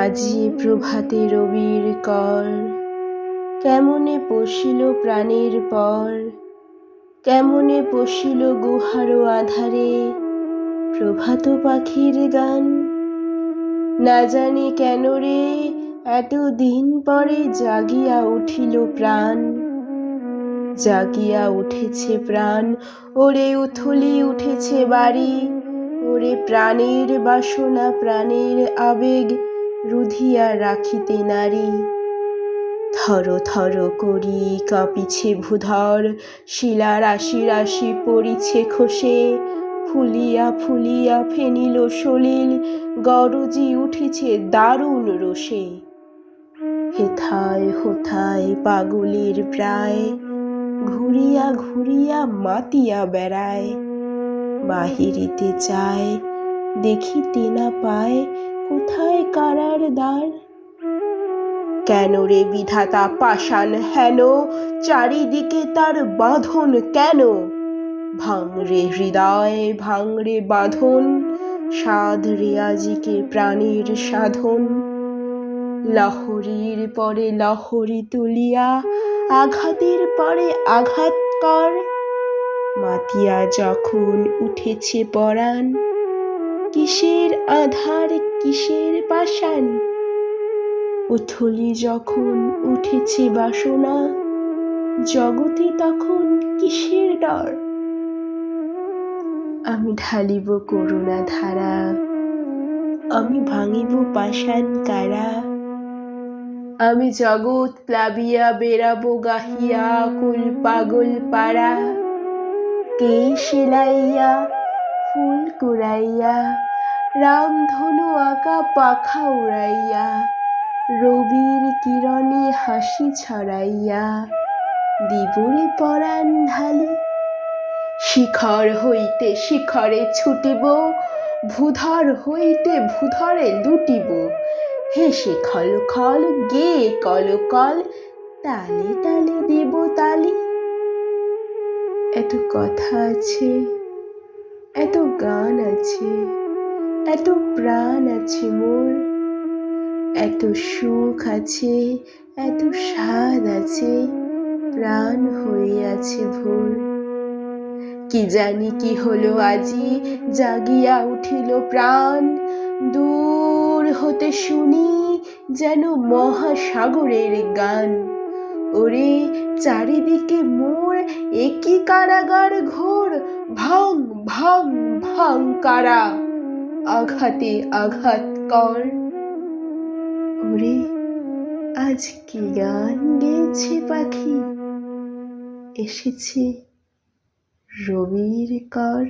আজি প্রভাতে রবির কর, কেমনে পশিল প্রাণের পর, কেমনে পশিল গুহার আধারে প্রভাত পাখির গান। না জানি কেন রে এত দিন পরে জাগিয়া উঠিল প্রাণ, জাগিয়া উঠেছে প্রাণ। ওরে উথলি উঠেছে বাড়ি, ওরে প্রাণের বাসনা প্রাণের আবেগ রুধিয়া রাখিতে নারী। থর থর করি কাঁপিছে ভূধর, শিলা রাশি রাশি পড়িছে খসে, ফুলিয়া ফুলিয়া ফেনিল সলিল গরজি উঠেছে দারুণ রোষে। হেথায় হোথায় পাগলের প্রায়, ঘুরিয়া ঘুরিয়া মাতিয়া বেড়ায়। বাহিরিতে চায় দেখিতে না পায় কোথায় কারার দ্বার। কেন রে বিধাতা পাষাণ হেন, চারিদিকে তার বাঁধন কেন? ভাঙরে হৃদয় ভাঙরে বাঁধন, সাধ রে আজিকে প্রাণের সাধন। লহরীর পরে লহরী তুলিয়া আঘাতের পরে আঘাত কর। মাতিয়া যখন উঠেছে পরাণ, কিসের আধার কিসের পাষাণ? উথলি যখন উঠেছে বাসনা, জগতে তখন কিসের ডর? আমি ঢালিব করুণা ধারা, আমি ভাঙিব পাষাণ কারা। আমি জগৎ প্লাবিয়া বেড়াবো গাহিয়া কুল পাগল পাড়া। কে সেলাইয়া ফুল কুড়াইয়া, রামধনু আঁকা পাখা উড়াইয়া, রবির কিরণে হাসি ছড়াইয়া দিবরে পরাণ ঢালি। শিখর হইতে শিখরে ছুটিব, ভূধর হইতে ভূধরে লুটিব। হেসে খল খল গেয়ে কল কল, তালে তালে দেব তালি। এত কথা আছে, এত গান আছে, এত প্রাণ আছে মোর। এত সুখ আছে, এত স্বাদ আছে, প্রাণ হয়ে আছে ভোর। কি জানি কি হলো আজি জাগিয়া উঠিল প্রাণ। দূর হতে শুনি যেন মহাসাগরের গান। ওরে চারিদিকে মোর একই কারাগার ঘোর। ভাঙ ভাঙ ভাঙ কারা, আঘাতে আঘাত কর। ওরে আজ কি গান গেয়েছে পাখি, এসেছে রবির কর।